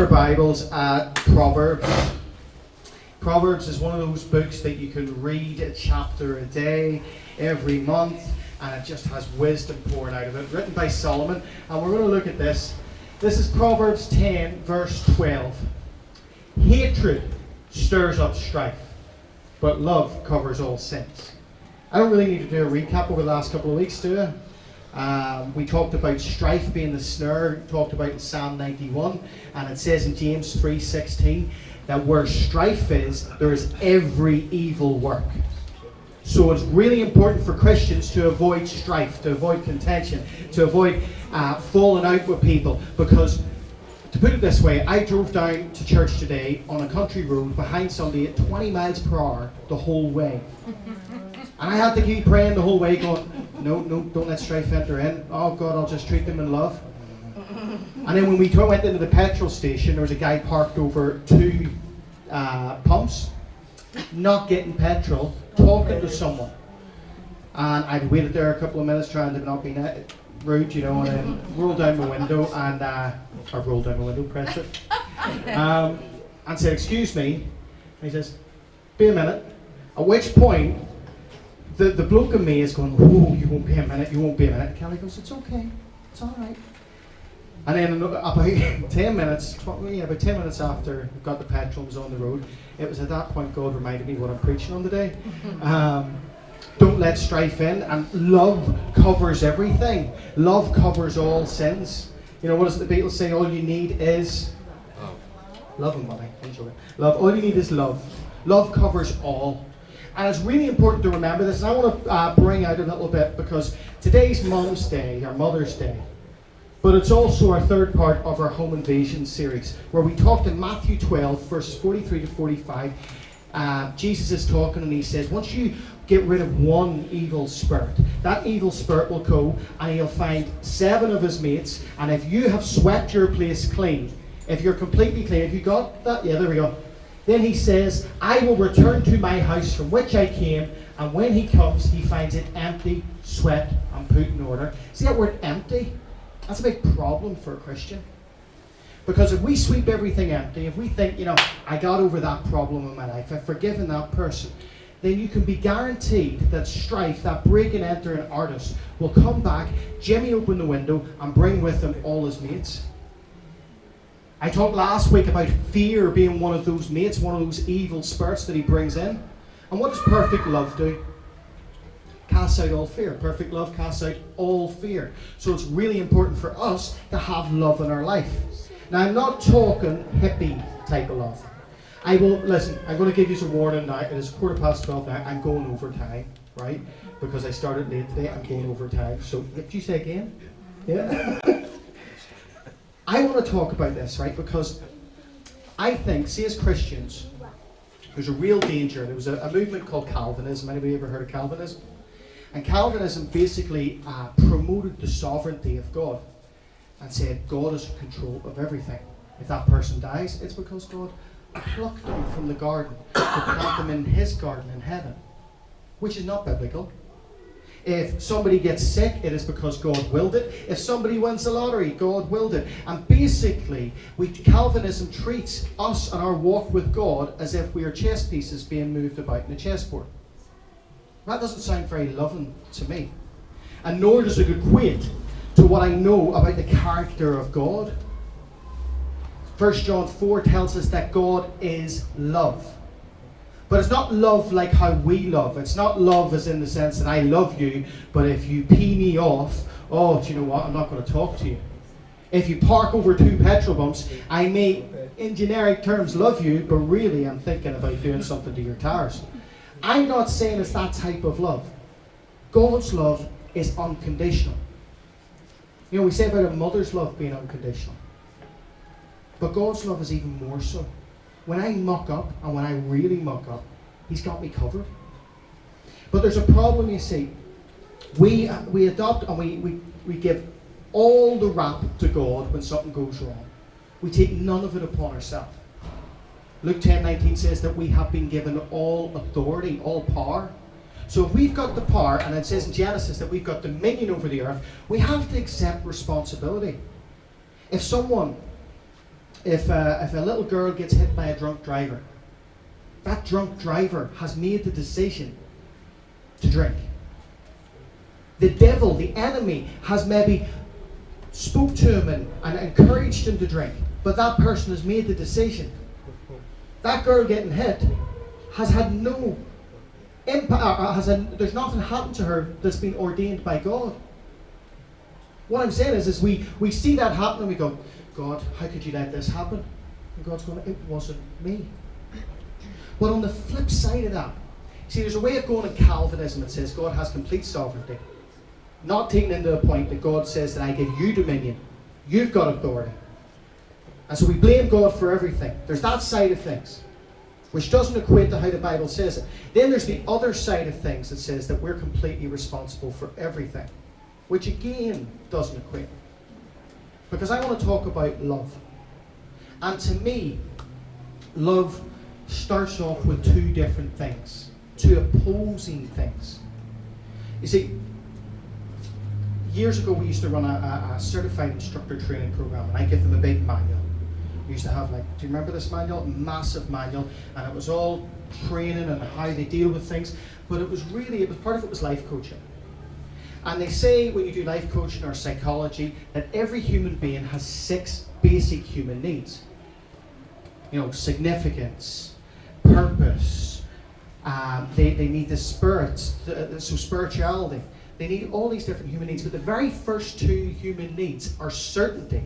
Bibles at Proverbs. Proverbs is one of those books that you can read a chapter a day, every month, and it just has wisdom poured out of it, written by Solomon. And we're going to look at this. This is Proverbs 10, verse 12. Hatred stirs up strife, but love covers all sins. I don't really need to do a recap over the last couple of weeks, do I? We talked about strife being the snare, talked about in Psalm 91, and it says in James 3:16 that where strife is, there is every evil work. So it's really important for Christians to avoid strife, to avoid contention, to avoid falling out with people, because, to put it this way, I drove down to church today on a country road behind somebody at 20 miles per hour the whole way. And I had to keep praying the whole way, going, no, don't let strife enter in. Oh God, I'll just treat them in love. And then when we went into the petrol station, there was a guy parked over two pumps, not getting petrol, talking to someone. And I'd waited there a couple of minutes trying to not be rude, you know, and then rolled down my window and, press it, and said, excuse me. And he says, be a minute. At which point, the bloke in me is going, oh, you won't be a minute, you won't be a minute. Kelly goes, it's okay, it's all right. And then about 10 minutes, about 10 minutes after we got the petrol and was on the road, it was at that point God reminded me what I'm preaching on today. Don't let strife in, and love covers everything. Love covers all sins. You know, what does the Beatles say? All you need is love and money. Enjoy it. Love. All you need is love. Love covers all. And it's really important to remember this, and I want to bring out a little bit, because today's Mum's Day, or Mother's Day, but it's also our third part of our Home Invasion series, where we talked in Matthew 12, verses 43 to 45. Jesus is talking and he says, once you get rid of one evil spirit, that evil spirit will go and he'll find 7 of his mates, and if you have swept your place clean, if you're completely clean, if you got that, yeah, there we go. Then he says, I will return to my house from which I came, and when he comes, he finds it empty, swept, and put in order. See that word empty? That's a big problem for a Christian. Because if we sweep everything empty, if we think, you know, I got over that problem in my life, I've forgiven that person, then you can be guaranteed that strife, that break and enter an artist, will come back, jimmy open the window, and bring with him all his mates. I talked last week about fear being one of those mates, one of those evil spirits that he brings in. And what does perfect love do? Casts out all fear. Perfect love casts out all fear. So it's really important for us to have love in our life. Now, I'm not talking hippie type of love. Listen, I'm going to give you some warning now. It is 12:15 now. I'm going over time, right? Because I started late today, I'm going over time. So, did you say again? Yeah? I want to talk about this, right? Because I think, see, as Christians, there's a real danger. There was a movement called Calvinism. Anybody ever heard of Calvinism? And Calvinism basically promoted the sovereignty of God and said God is in control of everything. If that person dies, it's because God plucked them from the garden to plant them in his garden in heaven, which is not biblical. If somebody gets sick, it is because God willed it. If somebody wins the lottery, God willed it. And basically, Calvinism treats us and our walk with God as if we are chess pieces being moved about in a chessboard. That doesn't sound very loving to me. And nor does it equate to what I know about the character of God. 1 John 4 tells us that God is love. But it's not love like how we love. It's not love as in the sense that I love you, but if you pee me off, oh, do you know what? I'm not going to talk to you. If you park over 2 petrol bumps, I may, in generic terms, love you, but really I'm thinking about doing something to your tires. I'm not saying it's that type of love. God's love is unconditional. You know, we say about a mother's love being unconditional. But God's love is even more so. When I muck up, and when I really muck up, He's got me covered. But there's a problem, you see. We adopt and we give all the rap to God when something goes wrong. We take none of it upon ourselves. Luke 10:19 says that we have been given all authority, all power. So if we've got the power, and it says in Genesis that we've got dominion over the earth, we have to accept responsibility. If a little girl gets hit by a drunk driver, that drunk driver has made the decision to drink. The devil, the enemy, has maybe spoke to him and encouraged him to drink, but that person has made the decision. That girl getting hit has had no impact, there's nothing happened to her that's been ordained by God. What I'm saying is we see that happen and we go, God, how could you let this happen? And God's going, it wasn't me. But on the flip side of that, see, there's a way of going in Calvinism that says God has complete sovereignty. Not taking into the point that God says that I give you dominion. You've got authority. And so we blame God for everything. There's that side of things, which doesn't equate to how the Bible says it. Then there's the other side of things that says that we're completely responsible for everything, which again doesn't equate. Because I want to talk about love. And to me, love starts off with 2 different things, 2 opposing things. You see, years ago we used to run a certified instructor training program, and I give them a big manual. We used to have, do you remember this manual? A massive manual, and it was all training and how they deal with things, but part of it was life coaching. And they say when you do life coaching or psychology that every human being has 6 basic human needs. You know, significance, purpose, they need the spirit, so spirituality. They need all these different human needs, but the very first 2 human needs are certainty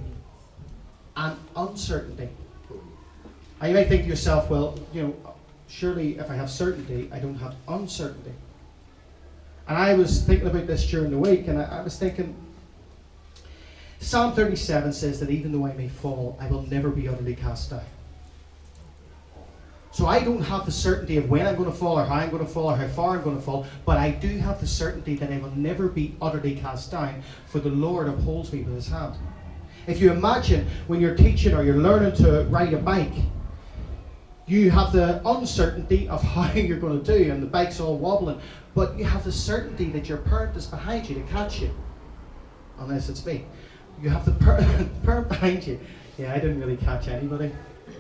and uncertainty. And you might think to yourself, well, you know, surely if I have certainty, I don't have uncertainty. And I was thinking about this during the week, and I was thinking, Psalm 37 says that even though I may fall, I will never be utterly cast down. So I don't have the certainty of when I'm going to fall, or how I'm going to fall, or how far I'm going to fall, but I do have the certainty that I will never be utterly cast down, for the Lord upholds me with His hand. If you imagine when you're teaching or you're learning to ride a bike, you have the uncertainty of how you're going to do, and the bike's all wobbling, but you have the certainty that your parent is behind you to catch you. Unless it's me. You have the parent behind you. Yeah, I didn't really catch anybody,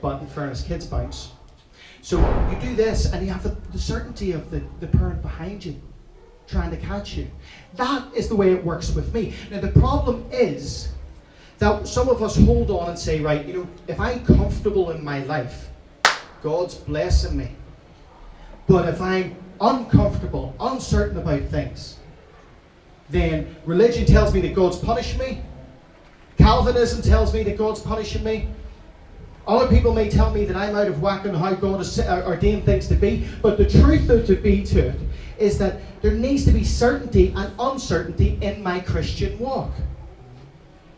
but in fairness, kids bounce. So you do this, and you have the certainty of the parent behind you trying to catch you. That is the way it works with me. Now the problem is that some of us hold on and say, right, you know, if I'm comfortable in my life, God's blessing me. But if I'm uncomfortable, uncertain about things, then religion tells me that God's punishing me. Calvinism tells me that God's punishing me. Other people may tell me that I'm out of whack on how God has ordained things to be. But the truth to it is that there needs to be certainty and uncertainty in my Christian walk.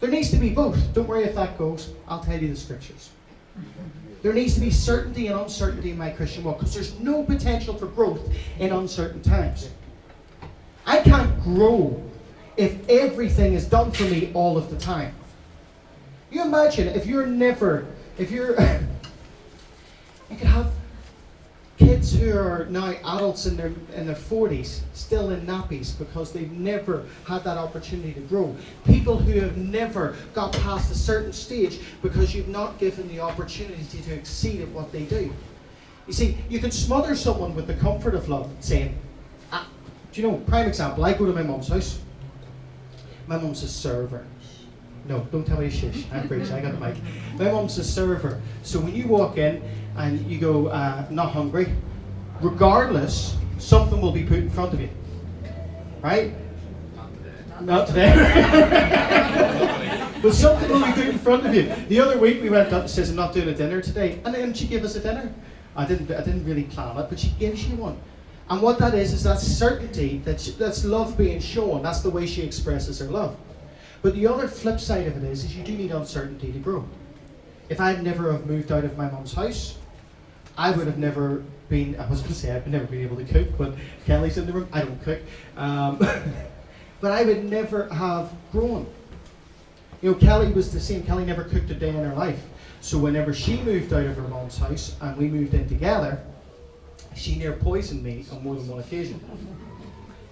There needs to be both. Don't worry if that goes. I'll tell you the scriptures. There needs to be certainty and uncertainty in my Christian walk, because there's no potential for growth in uncertain times. I can't grow if everything is done for me all of the time. You imagine if you could have kids who are now adults in their 40s still in nappies because they've never had that opportunity to grow. People who have never got past a certain stage because you've not given the opportunity to exceed at what they do. You see, you can smother someone with the comfort of love, saying, do you know, prime example, I go to my mum's house. My mum's a server. No, don't tell me to shush. I'm preaching, I got the mic. My mum's a server. So when you walk in and you go, not hungry, regardless, something will be put in front of you. Right? Not today. But something will be put in front of you. The other week we went up and says, I'm not doing a dinner today. And then she gave us a dinner. I didn't really plan it, but she gives you one. And what that is that certainty, that's love being shown. That's the way she expresses her love. But the other flip side of it is you do need uncertainty to grow. If I'd never have moved out of my mum's house, I would have never been, I was going to say I've never been able to cook, but Kelly's in the room, I don't cook. But I would never have grown. You know, Kelly was the same. Kelly never cooked a day in her life. So whenever she moved out of her mom's house and we moved in together, she near poisoned me on more than one occasion.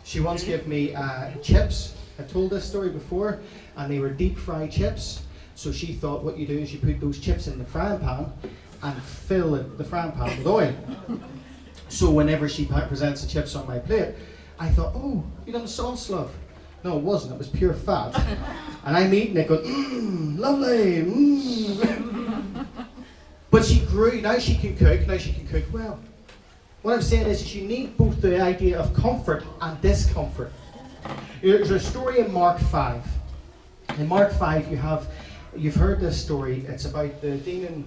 She once gave me chips. I told this story before, and they were deep fried chips. So she thought what you do is you put those chips in the frying pan and fill the frying pan with oil. So whenever she presents the chips on my plate, I thought, oh, you done a sauce, love. No, it wasn't. It was pure fat. And I'm eating it going, lovely, But she grew. Now she can cook. Now she can cook well. What I'm saying is you need both the idea of comfort and discomfort. There's a story in Mark 5. In Mark 5, you've heard this story. It's about the demon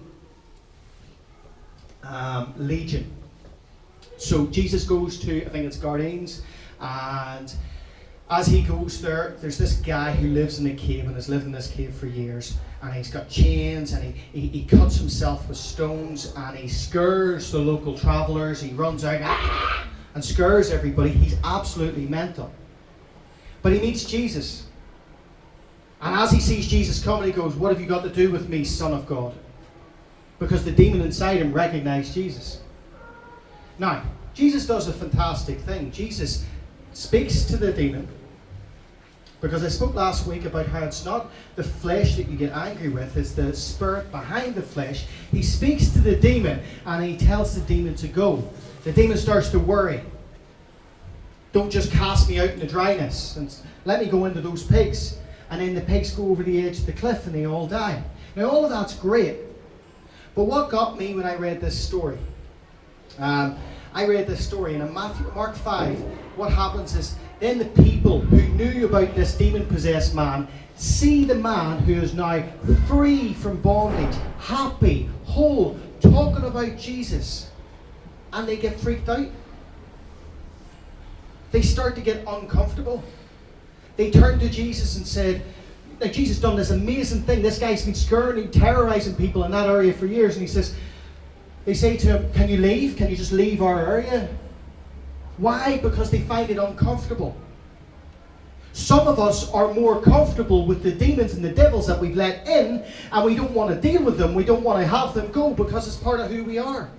legion. So Jesus goes to, I think it's Gardens, and as he goes there, there's this guy who lives in a cave and has lived in this cave for years, and he's got chains, and he cuts himself with stones, and he scares the local travellers. He runs out and scares everybody. He's absolutely mental. But he meets Jesus, and as he sees Jesus coming, he goes, what have you got to do with me, Son of God? Because the demon inside him recognized Jesus. Now, Jesus does a fantastic thing. Jesus speaks to the demon, because I spoke last week about how it's not the flesh that you get angry with, it's the spirit behind the flesh. He speaks to the demon and he tells the demon to go. The demon starts to worry. Don't just cast me out in the dryness and let me go into those pigs. And then the pigs go over the edge of the cliff and they all die. Now all of that's great. But what got me when I read this story? I read this story, and in Mark 5, what happens is then the people who knew about this demon-possessed man see the man who is now free from bondage, happy, whole, talking about Jesus, and they get freaked out. They start to get uncomfortable. They turn to Jesus and said, like, Jesus done this amazing thing. This guy's been scaring and terrorizing people in that area for years, and he says, they say to him, can you leave? Can you just leave our area? Why? Because they find it uncomfortable. Some of us are more comfortable with the demons and the devils that we've let in, and we don't want to deal with them. We don't want to have them go because it's part of who we are.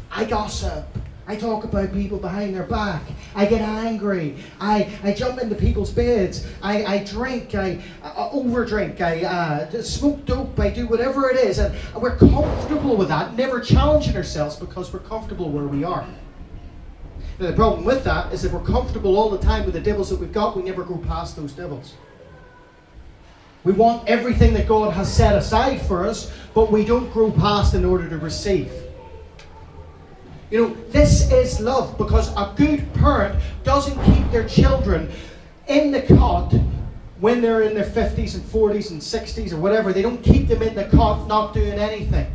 I gossip. I talk about people behind their back. I get angry. I jump into people's beds. I drink. I overdrink. I smoke dope. I do whatever it is. And we're comfortable with that, never challenging ourselves because we're comfortable where we are. Now, the problem with that is if we're comfortable all the time with the devils that we've got, we never go past those devils. We want everything that God has set aside for us, but we don't grow past in order to receive. You know, this is love, because a good parent doesn't keep their children in the cot when they're in their 50s and 40s and 60s or whatever. They don't keep them in the cot not doing anything.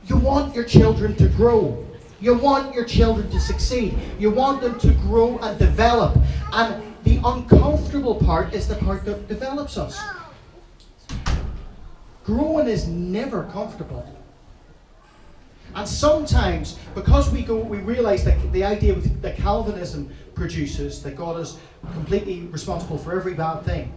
You want your children to grow. You want your children to succeed. You want them to grow and develop. And the uncomfortable part is the part that develops us. Growing is never comfortable. And sometimes, because we realize that the idea that Calvinism produces, that God is completely responsible for every bad thing,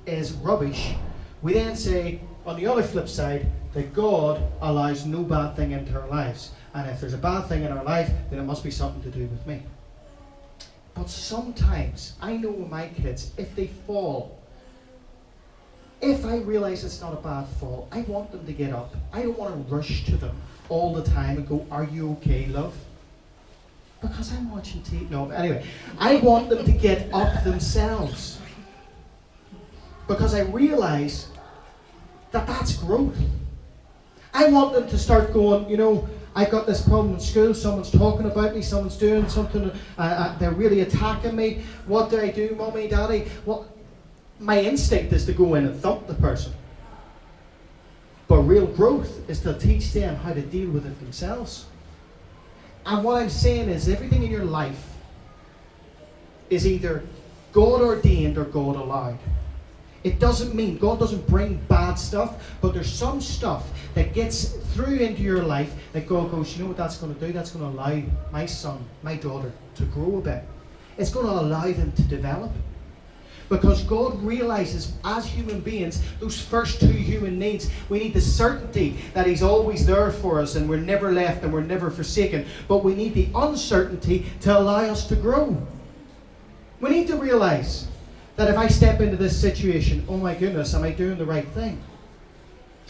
is rubbish, we then say, on the other flip side, that God allows no bad thing into our lives. And if there's a bad thing in our life, then it must be something to do with me. But sometimes, I know with my kids, if they fall, if I realize it's not a bad fall, I want them to get up. I don't want to rush to them all the time and go, are you okay, love? Because I'm watching TV. No, anyway, I want them to get up themselves. Because I realise that that's growth. I want them to start going, you know, I've got this problem in school, someone's talking about me, someone's doing something, they're really attacking me. What do I do, Mummy, Daddy? My instinct is to go in and thump the person. But real growth is to teach them how to deal with it themselves. And what I'm saying is everything in your life is either God ordained or God allowed. It doesn't mean God doesn't bring bad stuff, but there's some stuff that gets through into your life that God goes, you know what that's going to do? That's going to allow my son, my daughter to grow a bit. It's going to allow them to develop. Because God realizes, as human beings, those first two human needs, we need the certainty that He's always there for us and we're never left and we're never forsaken. But we need the uncertainty to allow us to grow. We need to realize that if I step into this situation, oh my goodness, am I doing the right thing?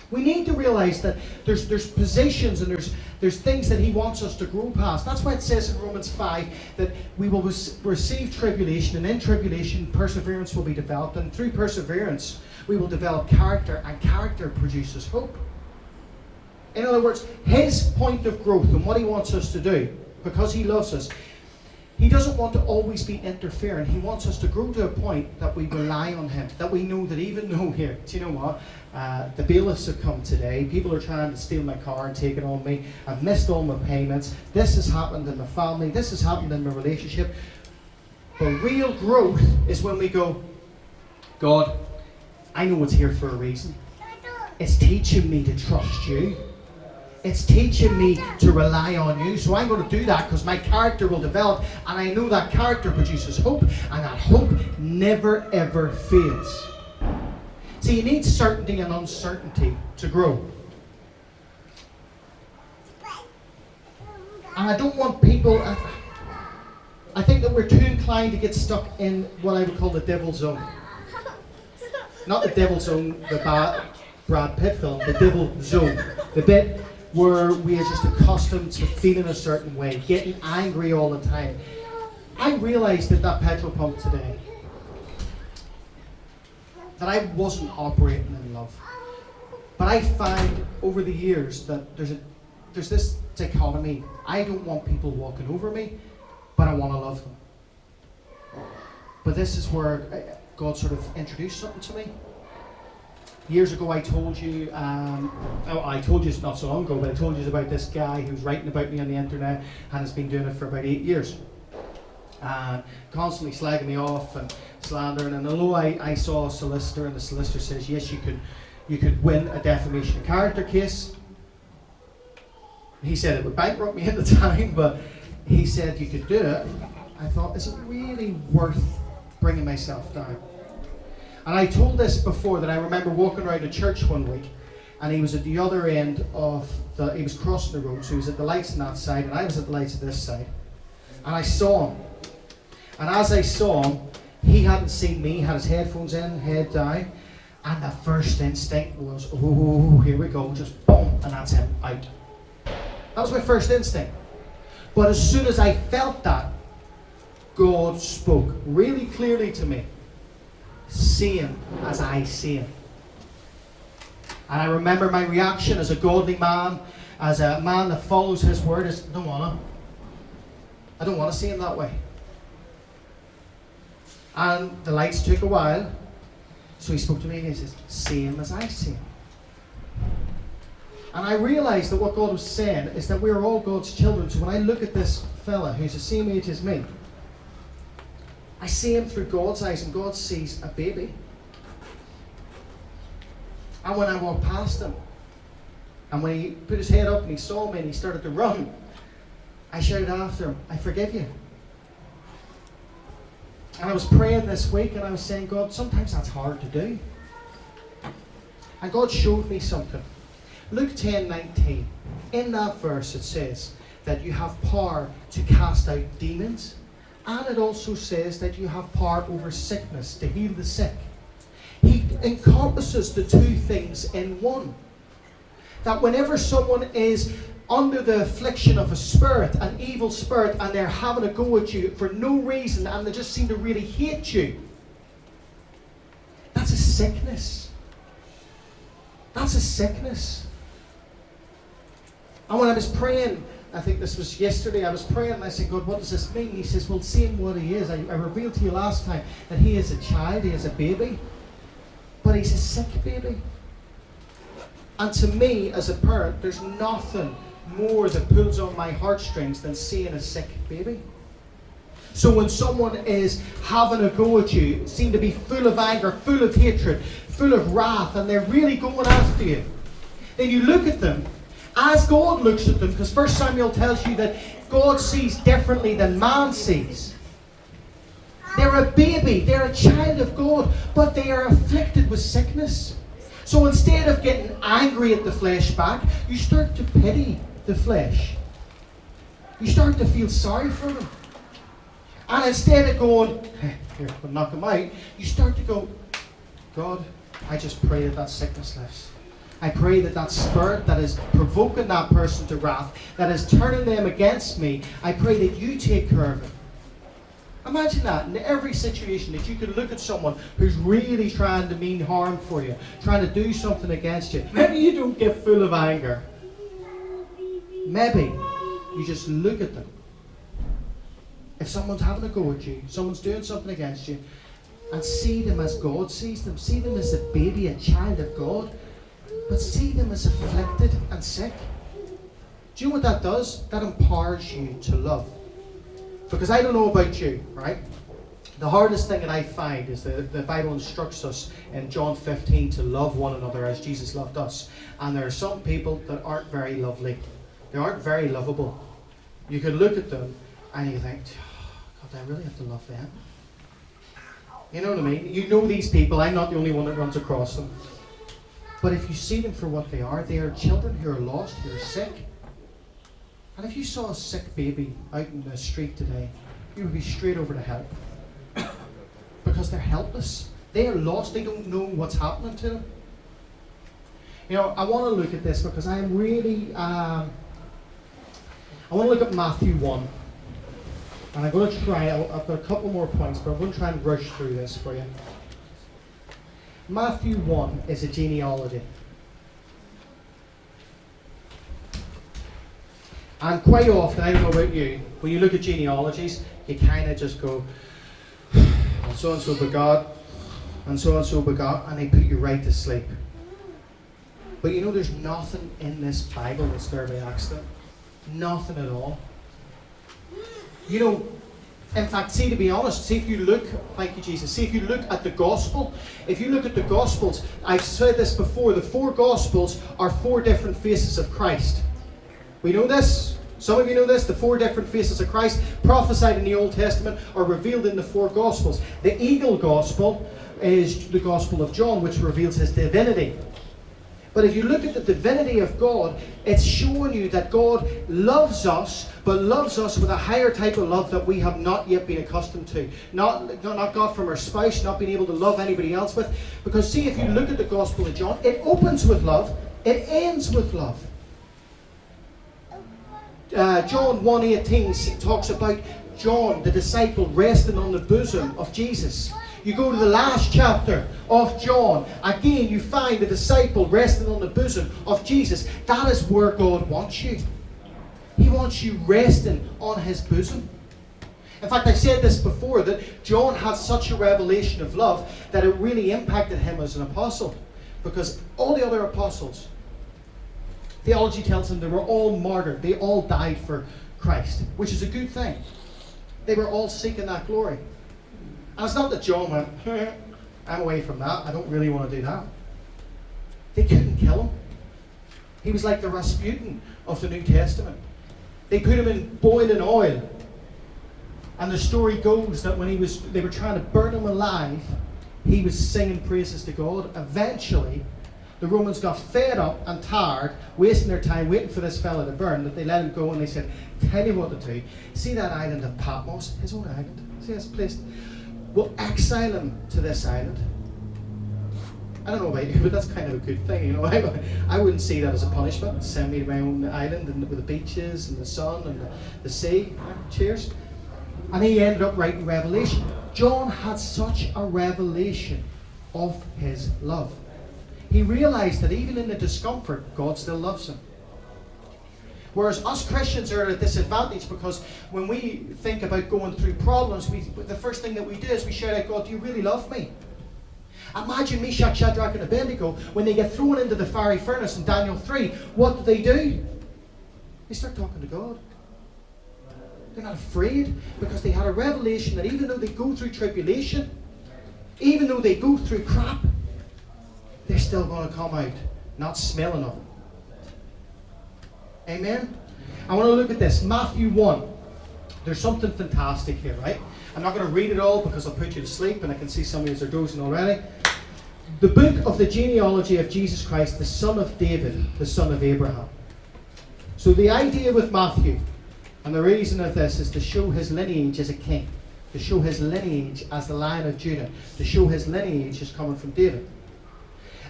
We need to realize that there's positions and there's things that He wants us to grow past. That's why it says in Romans 5 that we will receive tribulation, and in tribulation perseverance will be developed, and through perseverance we will develop character, and character produces hope. In other words, His point of growth and what He wants us to do, because He loves us, He doesn't want to always be interfering. He wants us to grow to a point that we rely on Him. That we know that even though here, do you know what? The bailiffs have come today. People are trying to steal my car and take it on me. I've missed all my payments. This has happened in my family. This has happened in my relationship. But real growth is when we go, God, I know it's here for a reason. It's teaching me to trust You. It's teaching me to rely on You. So I'm going to do that because my character will develop. And I know that character produces hope. And that hope never ever fails. See, you need certainty and uncertainty to grow. And I don't want people... I think that we're too inclined to get stuck in what I would call the devil zone. Not the devil zone, the Brad Pitt film. The devil zone. The bit where we are just accustomed to feeling a certain way, getting angry all the time. I realised at that petrol pump today that I wasn't operating in love. But I find over the years that there's this dichotomy. I don't want people walking over me, but I want to love them. But this is where God sort of introduced something to me. Years ago I told you, I told you not so long ago, but I told you about this guy who's writing about me on the internet and has been doing it for about 8 years. And constantly slagging me off and slandering. And although I saw a solicitor and the solicitor says, yes, you could win a defamation of character case. He said it would bankrupt me at the time, but he said you could do it. I thought, is it really worth bringing myself down? And I told this before, that I remember walking around a church one week, and he was at the other end of he was crossing the road, so he was at the lights on that side, and I was at the lights on this side. And I saw him. And as I saw him, he hadn't seen me, had his headphones in, head down, and the first instinct was, oh, here we go, just boom, and that's him, out. That was my first instinct. But as soon as I felt that, God spoke really clearly to me. See him as I see him. And I remember my reaction as a godly man, as a man that follows His word, is, I don't want to see him that way. And the lights took a while, so he spoke to me and he says, see him as I see him. And I realized that what God was saying is that we're all God's children. So when I look at this fella who's the same age as me, I see him through God's eyes, and God sees a baby. And when I walked past him, and when he put his head up and he saw me and he started to run, I shouted after him, I forgive you. And I was praying this week and I was saying, God, sometimes that's hard to do. And God showed me something. Luke 10:19. In that verse it says that you have power to cast out demons. And it also says that you have power over sickness, to heal the sick. He encompasses the two things in one. That whenever someone is under the affliction of a spirit, an evil spirit, and they're having a go at you for no reason, and they just seem to really hate you, that's a sickness. That's a sickness. And when I was praying, I think this was yesterday, I was praying and I said, God, what does this mean? He says, well, see him what he is. I revealed to you last time that he is a child, he is a baby. But he's a sick baby. And to me, as a parent, there's nothing more that pulls on my heartstrings than seeing a sick baby. So when someone is having a go at you, seem to be full of anger, full of hatred, full of wrath, and they're really going after you, then you look at them as God looks at them, because 1 Samuel tells you that God sees differently than man sees. They're a baby, they're a child of God, but they are afflicted with sickness. So instead of getting angry at the flesh back, you start to pity the flesh. You start to feel sorry for them. And instead of going, hey, here, we'll knock them out, you start to go, God, I just pray that sickness lifts. I pray that spirit that is provoking that person to wrath, that is turning them against me, I pray that you take care of it. Imagine that in every situation, that you could look at someone who's really trying to mean harm for you, trying to do something against you. Maybe you don't get full of anger. Maybe you just look at them. If someone's having a go at you, someone's doing something against you, and see them as God sees them. See them as a baby, a child of God. But see them as afflicted and sick. Do you know what that does? That empowers you to love. Because I don't know about you, right? The hardest thing that I find is that the Bible instructs us in John 15 to love one another as Jesus loved us. And there are some people that aren't very lovely. They aren't very lovable. You can look at them and you think, oh, God, I really have to love them. You know what I mean? You know these people. I'm not the only one that runs across them. But if you see them for what they are children who are lost, who are sick. And if you saw a sick baby out in the street today, you would be straight over to help. Because they're helpless. They are lost. They don't know what's happening to them. You know, I want to look at this because I'm really... I want to look at Matthew 1. And I'm going to try... I've got a couple more points, but I'm going to try and rush through this for you. Matthew 1 is a genealogy. And quite often, I don't know about you, when you look at genealogies, you kind of just go, and so begot, and so begot, and they put you right to sleep. But you know, there's nothing in this Bible that's there by accident. Nothing at all. You know, in fact, see, to be honest, see if you look, thank you Jesus, see if you look at the Gospel, if you look at the Gospels, I've said this before, the 4 Gospels are 4 different faces of Christ. We know this. Some of you know this. The 4 different faces of Christ prophesied in the Old Testament are revealed in the 4 Gospels. The Eagle Gospel is the Gospel of John, which reveals his divinity. But if you look at the divinity of God, it's showing you that God loves us, but loves us with a higher type of love that we have not yet been accustomed to. Not got from our spouse, not being able to love anybody else with. Because see, if you look at the Gospel of John, it opens with love, it ends with love. John 1:18 talks about John, the disciple, resting on the bosom of Jesus. You go to the last chapter of John, again you find the disciple resting on the bosom of Jesus. That is where God wants you. He wants you resting on his bosom. In fact, I've said this before, that John had such a revelation of love that it really impacted him as an apostle. Because all the other apostles, theology tells them they were all martyred. They all died for Christ, which is a good thing. They were all seeking that glory. And it's not that John went, I'm away from that. I don't really want to do that. They couldn't kill him. He was like the Rasputin of the New Testament. They put him in boiling oil. And the story goes that when they were trying to burn him alive, he was singing praises to God. Eventually, the Romans got fed up and tired, wasting their time waiting for this fella to burn, that they let him go and they said, tell you what to do. See that island of Patmos? His own island. See this place? We'll exile him to this island. I don't know about you, but that's kind of a good thing, you know. I wouldn't see that as a punishment. Send me to my own island and with the beaches and the sun and the sea. Cheers. And he ended up writing Revelation. John had such a revelation of his love. He realized that even in the discomfort, God still loves him. Whereas us Christians are at a disadvantage, because when we think about going through problems, the first thing that we do is we shout out, God, do you really love me? Imagine Meshach, Shadrach, and Abednego, when they get thrown into the fiery furnace in Daniel 3, what do? They start talking to God. They're not afraid, because they had a revelation that even though they go through tribulation, even though they go through crap, they're still going to come out not smelling of it. Amen? I want to look at this. Matthew 1. There's something fantastic here, right? I'm not going to read it all because I'll put you to sleep, and I can see some of you are dozing already. The book of the genealogy of Jesus Christ, the son of David, the son of Abraham. So the idea with Matthew, and the reason of this, is to show his lineage as a king, to show his lineage as the Lion of Judah, to show his lineage as coming from David.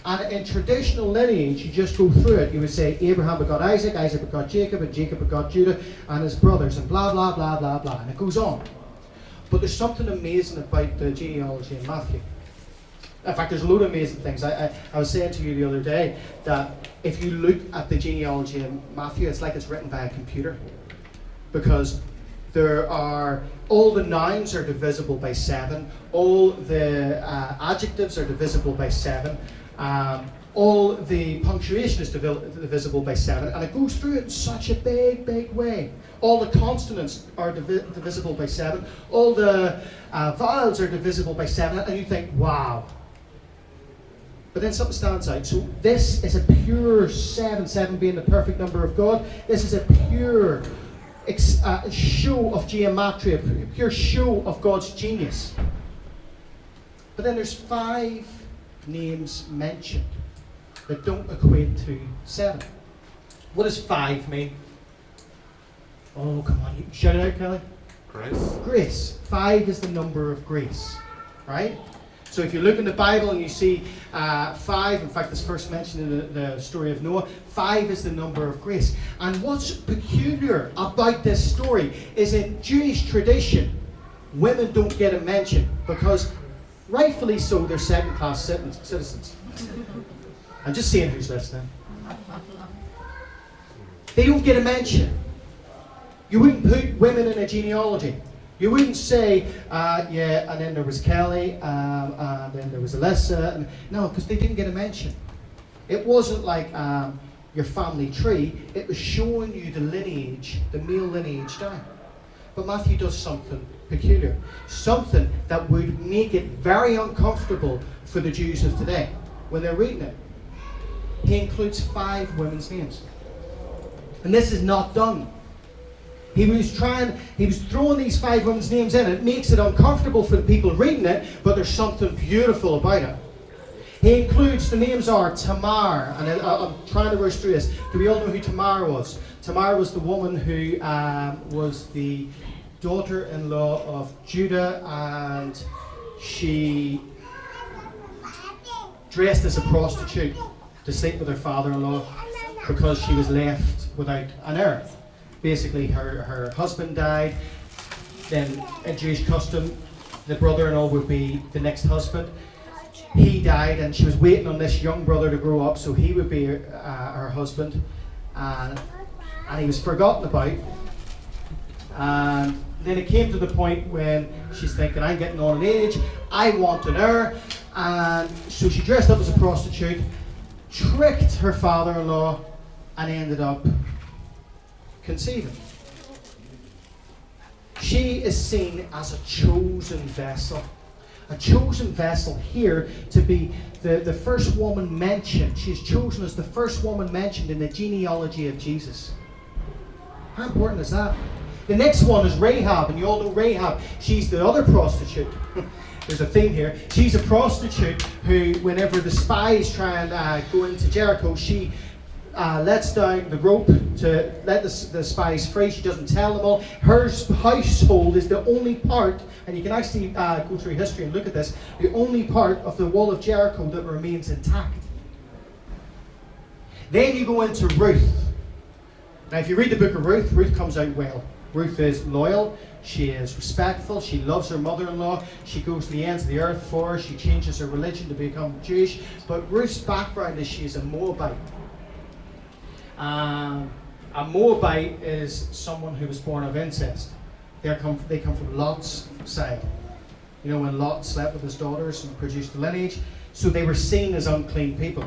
And in traditional lineage, you just go through it. You would say Abraham begot Isaac, Isaac begot Jacob, and Jacob begot Judah and his brothers, and blah, blah, blah, blah, blah. And it goes on. But there's something amazing about the genealogy in Matthew. In fact, there's a load of amazing things. I was saying to you the other day that if you look at the genealogy in Matthew, it's like it's written by a computer. Because there are, all the nouns are divisible by 7, all the adjectives are divisible by 7, all the punctuation is divisible by 7, and it goes through it in such a big, big way. All the consonants are divisible by 7, all the vowels are divisible by 7, and you think, wow. But then something stands out. So this is a pure 7, 7 being the perfect number of God. This is a pure show of geometry, a pure show of God's genius. But then there's 5 names mentioned that don't equate to 7. What does 5 mean? Oh, come on, you shout it out, Kelly. Grace. Grace. 5 is the number of grace, right? So if you look in the Bible and you see 5, in fact, it's first mentioned in the story of Noah, 5 is the number of grace. And what's peculiar about this story is in Jewish tradition, women don't get a mention, because rightfully so, they're second-class citizens. I'm just saying who's listening. They don't get a mention. You wouldn't put women in a genealogy. You wouldn't say, yeah, and then there was Kelly, and then there was Alyssa. No, because they didn't get a mention. It wasn't like your family tree. It was showing you the lineage, the male lineage down. But Matthew does something peculiar. Something that would make it very uncomfortable for the Jews of today when they're reading it. He includes 5 women's names. And this is not done. He was throwing these 5 women's names in. It makes it uncomfortable for the people reading it, but there's something beautiful about it. He includes, the names are Tamar, and I'm trying to rush through this. Do we all know who Tamar was? Tamar was the woman who was the daughter-in-law of Judah, and she dressed as a prostitute to sleep with her father-in-law because she was left without an heir. Basically, her husband died. Then, in Jewish custom, the brother-in-law would be the next husband. He died, and she was waiting on this young brother to grow up, so he would be her husband. And he was forgotten about. And then it came to the point when she's thinking, I'm getting on in age, I want an heir. And so she dressed up as a prostitute, tricked her father-in-law, and ended up conceiving. She is seen as a chosen vessel. A chosen vessel here to be the first woman mentioned. She's chosen as the first woman mentioned in the genealogy of Jesus. How important is that? The next one is Rahab, and you all know Rahab. She's the other prostitute. There's a theme here. She's a prostitute who, whenever the spies try and go into Jericho, she lets down the rope to let the spies free. She doesn't tell them all. Her household is the only part, and you can actually go through history and look at this, the only part of the wall of Jericho that remains intact. Then you go into Ruth. Now if you read the book of Ruth, Ruth comes out well. Ruth is loyal. She is respectful. She loves her mother-in-law. She goes to the ends of the earth for her. She changes her religion to become Jewish. But Ruth's background is she is a Moabite. A Moabite is someone who was born of incest. They come from Lot's side. You know, when Lot slept with his daughters and produced a lineage. So they were seen as unclean people.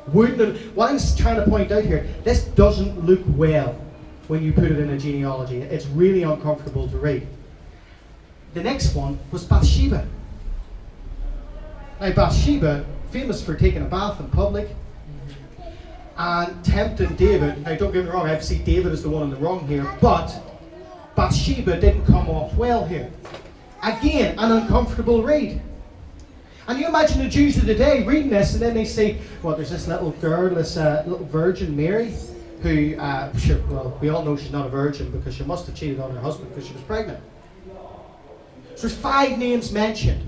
What I'm trying to point out here, this doesn't look well when you put it in a genealogy. It's really uncomfortable to read. The next one was Bathsheba. Now Bathsheba, famous for taking a bath in public and tempting David. Now don't get me wrong, I see David as the one in the wrong here, but Bathsheba didn't come off well here. Again, an uncomfortable read. And you imagine the Jews of the day reading this, and then they say, well, there's this little girl, this little Virgin Mary, who, sure, well, we all know she's not a virgin because she must have cheated on her husband because she was pregnant. So there's 5 names mentioned.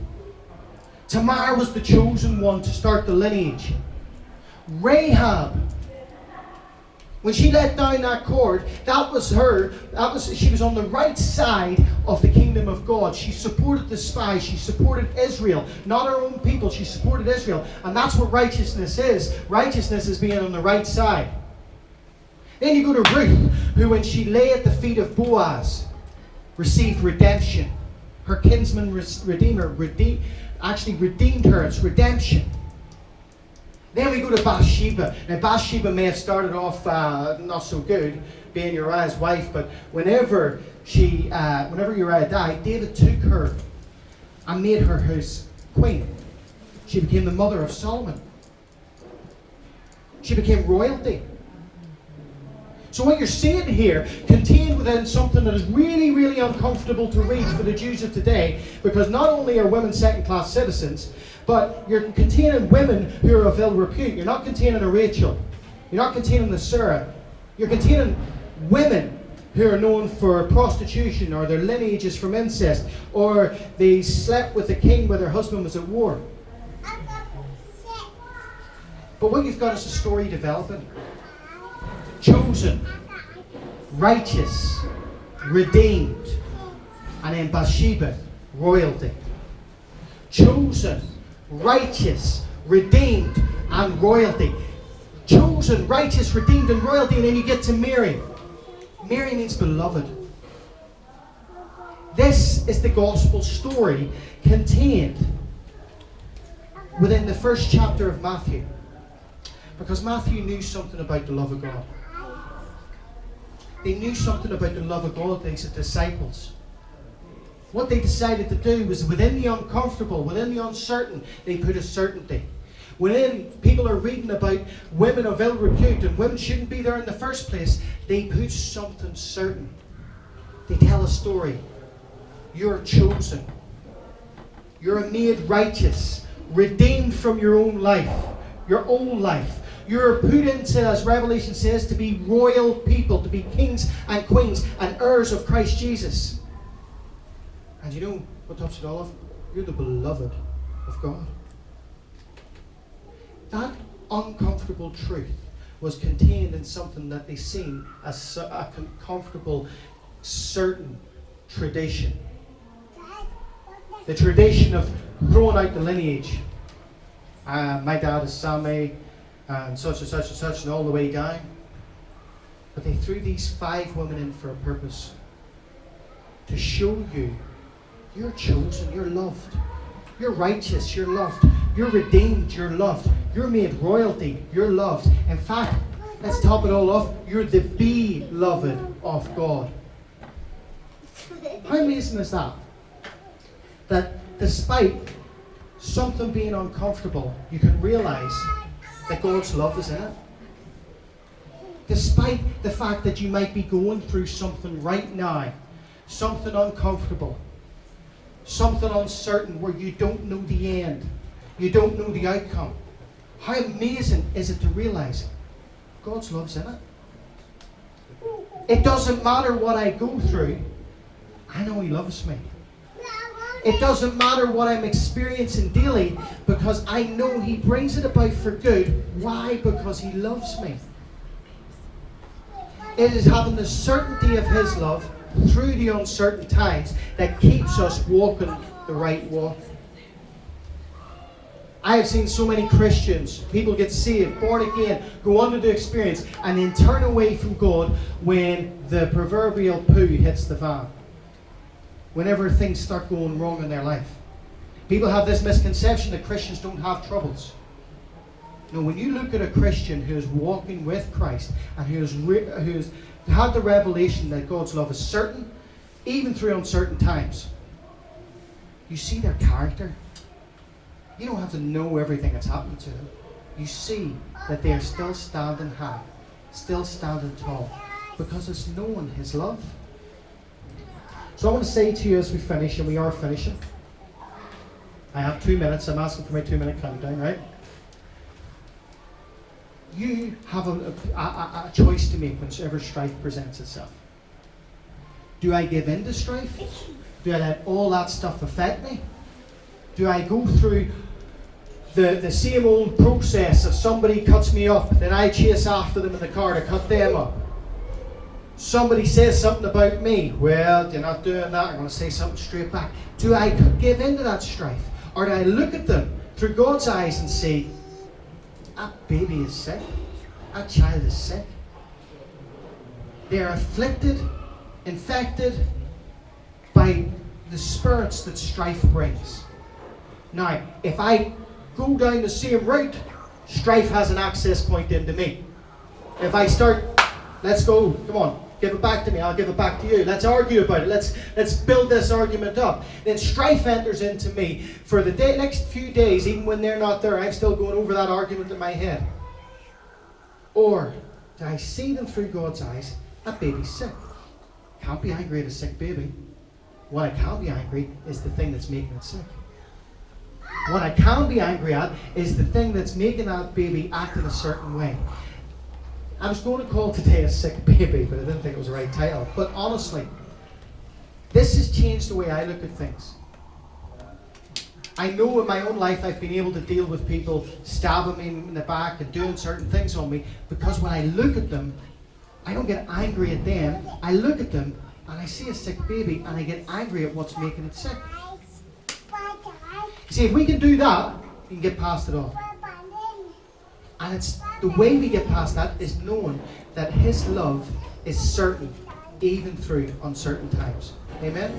Tamar was the chosen one to start the lineage. Rahab, when she let down that cord, that was her. She was on the right side of the kingdom of God. She supported the spies. She supported Israel, not her own people. She supported Israel, and that's what righteousness is. Righteousness is being on the right side. Then you go to Ruth, who, when she lay at the feet of Boaz, received redemption. Her kinsman redeemer actually redeemed her. It's redemption. Then we go to Bathsheba. Now Bathsheba may have started off not so good, being Uriah's wife, but whenever Uriah died, David took her and made her his queen. She became the mother of Solomon. She became royalty. So what you're seeing here, contained within something that is really, really uncomfortable to read for the Jews of today, because not only are women second-class citizens, but you're containing women who are of ill repute. You're not containing a Rachel. You're not containing the Sarah. You're containing women who are known for prostitution, or their lineage is from incest, or they slept with the king when their husband was at war. But what you've got is a story developing. Chosen, righteous, redeemed, and then Bathsheba, royalty. Chosen, righteous, redeemed, and royalty. Chosen, righteous, redeemed, and royalty, and then you get to Mary. Mary means beloved. This is the gospel story contained within the first chapter of Matthew. Because Matthew knew something about the love of God. They knew something about the love of God, these disciples. What they decided to do was, within the uncomfortable, within the uncertain, they put a certainty. When people are reading about women of ill repute and women shouldn't be there in the first place, they put something certain. They tell a story. You're chosen. You're made righteous, redeemed from your own life, your old life. You're put into, as Revelation says, to be royal people, to be kings and queens and heirs of Christ Jesus. And you know what tops it all off? You're the beloved of God. That uncomfortable truth was contained in something that they seen as a comfortable, certain tradition. The tradition of throwing out the lineage. My dad is Sami, and such and such and such, and all the way down. But they threw these 5 women in for a purpose. To show you, you're chosen, you're loved. You're righteous, you're loved. You're redeemed, you're loved. You're made royalty, you're loved. In fact, let's top it all off, you're the beloved of God. How amazing is that? That despite something being uncomfortable, you can realize that God's love is in it. Despite the fact that you might be going through something right now, something uncomfortable, something uncertain where you don't know the end, you don't know the outcome. How amazing is it to realize God's love's in it? It doesn't matter what I go through, I know He loves me. It doesn't matter what I'm experiencing daily, because I know He brings it about for good. Why? Because He loves me. It is having the certainty of His love through the uncertain times that keeps us walking the right walk. I have seen so many Christians, people get saved, born again, go on to the experience, and then turn away from God when the proverbial poo hits the fan. Whenever things start going wrong in their life. People have this misconception that Christians don't have troubles. No, when you look at a Christian who is walking with Christ and who's had the revelation that God's love is certain, even through uncertain times, you see their character. You don't have to know everything that's happening to them. You see that they are still standing high, still standing tall, because it's knowing His love. So I want to say to you as we finish, and we are finishing. I have 2 minutes. I'm asking for my 2-minute countdown, right? You have a choice to make whenever strife presents itself. Do I give in to strife? Do I let all that stuff affect me? Do I go through the same old process of somebody cuts me up, then I chase after them in the car to cut them up? Somebody says something about me. Well, you're not doing that. I'm going to say something straight back. Do I give in to that strife? Or do I look at them through God's eyes and say, that baby is sick. That child is sick. They are afflicted, infected by the spirits that strife brings. Now, if I go down the same route, strife has an access point into me. If I start, let's go, come on, give it back to me, I'll give it back to you. Let's argue about it. Let's build this argument up. Then strife enters into me for the next few days, even when they're not there, I'm still going over that argument in my head. Or do I see them through God's eyes? That baby's sick. Can't be angry at a sick baby. What I can be angry is the thing that's making it sick. What I can be angry at is the thing that's making that baby act in a certain way. I was going to call today a sick baby, but I didn't think it was the right title. But honestly, this has changed the way I look at things. I know in my own life I've been able to deal with people stabbing me in the back and doing certain things on me, because when I look at them, I don't get angry at them. I look at them and I see a sick baby and I get angry at what's making it sick. See, if we can do that, we can get past it all. And it's the way we get past that is knowing that His love is certain, even through uncertain times. Amen?